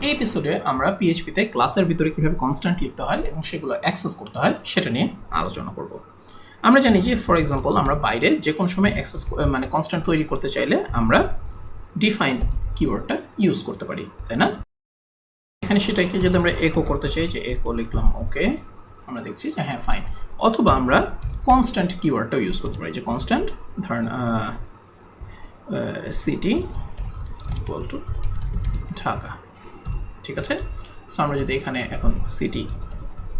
এই এপিসোডে আমরা পিএইচপিতে ক্লাসের ভিতরে কীভাবে কনস্ট্যান্ট লিখতে হয় এবং সেগুলো অ্যাক্সেস করতে হয় সেটা নিয়ে আলোচনা করব। আমরা জানি যে ফর এক্সাম্পল আমরা বাইরে যে কোনো সময় অ্যাক্সেস মানে কনস্ট্যান্ট তৈরি করতে চাইলে আমরা ডিফাইন কিওয়ার্ডটা ইউজ করতে পারি, তাই না? এখানে সেটাকে যদি আমরা একো করতে চাই, যে একো লিখলাম ওকে, আমরা দেখছি যে হ্যাঁ ফাইন। অথবা আমরা কনস্ট্যান্ট কিওয়ার্ডটাও ইউজ করতে পারি, যে কনস্ট্যান্ট ধরেন সিটি ইকুয়াল টু ঢাকা, ঠিক আছে? সো আমরা যদি এখানে এখন সিটি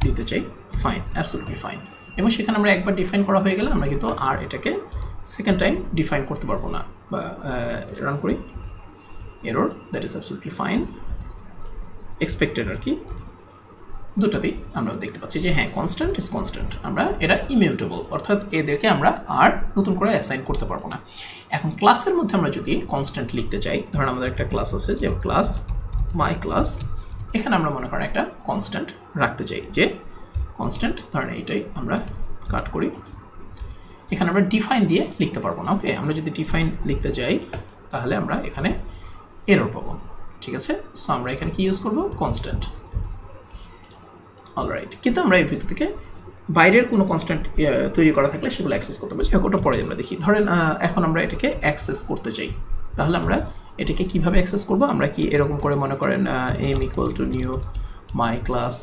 দিতে চাই, ফাইন, অ্যাবসলিউটলি ফাইন। এবং সেখানে আমরা একবার ডিফাইন করা হয়ে গেলে আমরা কিন্তু আর এটাকে সেকেন্ড টাইম ডিফাইন করতে পারবো না। বা রান করি, error, that is absolutely fine, expected আর কি, দুটাতেই আমরা দেখতে পাচ্ছি যে হ্যাঁ কনস্ট্যান্ট ইজ কনস্ট্যান্ট, আমরা এটা ইমিউটেবল, অর্থাৎ এদেরকে আমরা আর নতুন করে অ্যাসাইন করতে পারবো না। এখন ক্লাসের মধ্যে আমরা যদি কনস্ট্যান্ট লিখতে চাই, ধরুন আমাদের একটা ক্লাস আছে যে ক্লাস মাই ক্লাস, এখানে আমরা মনে করেন একটা কনস্ট্যান্ট রাখতে চাই, যে কনস্ট্যান্ট ধরেন এইটাই আমরা কাট করি, এখানে আমরা ডিফাইন দিয়ে লিখতে পারবো না। ওকে, আমরা যদি ডিফাইন লিখতে যাই তাহলে আমরা এখানে এরর পাবো, ঠিক আছে? সো আমরা এখানে কি ইউজ করবো, কনস্ট্যান্ট। অলরাইট, কিন্তু আমরা এর ভিতর থেকে বাইরের কোনো কনস্ট্যান্ট তৈরি করা থাকলে সেগুলো অ্যাক্সেস করতে পারছি। ওটা পরে আমরা দেখি। ধরেন এখন আমরা এটাকে অ্যাক্সেস করতে চাই, তাহলে আমরা এটাকে কিভাবে অ্যাক্সেস করব? আমরা কি এরকম করে মনে করেন M equal to new my class,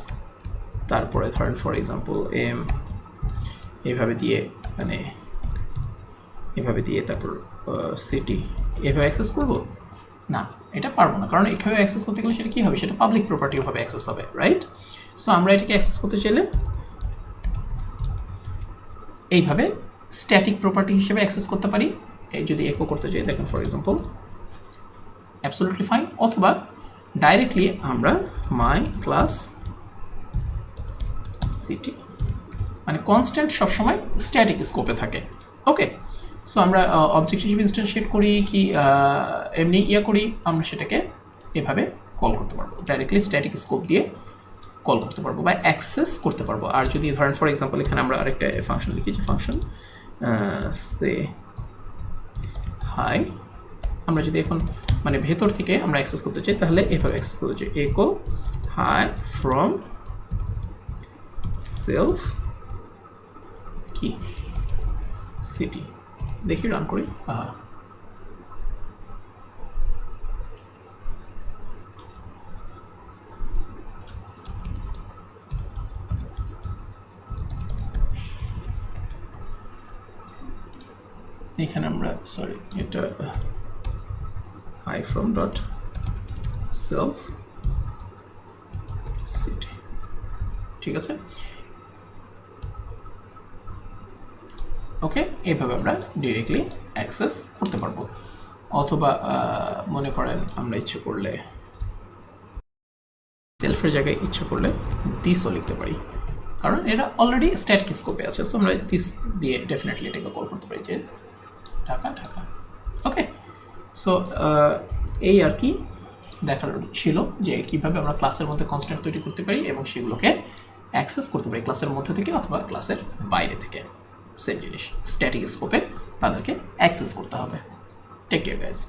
তারপরে ধরেন ফর এক্সাম্পল এম এভাবে দিয়ে, মানে এভাবে দিয়ে তারপর সিটি এভাবে অ্যাক্সেস করব? না, এটা পারবো না, কারণ এভাবে অ্যাক্সেস করতে গেলে সেটা কী হবে, সেটা পাবলিক প্রপার্টি ভাবে অ্যাক্সেস হবে, রাইট? সো আমরা এটাকে অ্যাক্সেস করতে চাইলে এইভাবে স্ট্যাটিক প্রপার্টি হিসেবে অ্যাক্সেস করতে পারি। এই যদি একো করতে চাই, দেখেন ফর এক্সাম্পল অ্যাবসলিউটলি ফাইন, অথবা ডাইরেক্টলি আমরা মাই ক্লাস সিটি, মানে কনস্ট্যান্ট সবসময় স্ট্যাটিক স্কোপে থাকে। ওকে, সো আমরা অবজেক্ট হিসেবে ইনস্ট্যান্সিয়েট করি কি এমনি করি, আমরা সেটাকে এভাবে কল করতে পারবো, ডাইরেক্টলি স্ট্যাটিক স্কোপ দিয়ে কল করতে পারবো বা অ্যাক্সেস করতে পারবো। আর যদি ধরেন ফর এক্সাম্পল এখানে আমরা আরেকটা ফাংশন লিখি, যে ফাংশন সে হাই, আমরা যদি এখন মানে ভেতর থেকে আমরা অ্যাক্সেস করতে চাই তাহলে এভাবে অ্যাক্সেস করতে চাই, একো হাই ফ্রম সেলফ কি সিটি। দেখি রান করি, এখানে আমরা সরি এটা high from dot self city, ঠিক আছে? ওকে, এইভাবে আমরা ডিরেক্টলি অ্যাক্সেস করতে পারবো। অথবা মনে করেন আমরা ইচ্ছে করলে সেলফের জায়গায় ইচ্ছে করলে দিসও লিখতে পারি, কারণ এটা অলরেডি স্ট্যাটিক স্কোপে আছে। সো আমরা দিস দিয়ে ডেফিনেটলি এটাকে কল করতে পারি, যে ঢাকা ঢাকা। ওকে, সো এই আর কি দেখার ছিল যে কীভাবে আমরা ক্লাসের মধ্যে কনস্ট্যান্ট তৈরি করতে পারি এবং সেগুলোকে অ্যাক্সেস করতে পারি ক্লাসের মধ্যে থেকে অথবা ক্লাসের বাইরে থেকে। সেম জিনিস, স্ট্যাটিক স্কোপে তাদেরকে অ্যাক্সেস করতে হবে। Take care guys.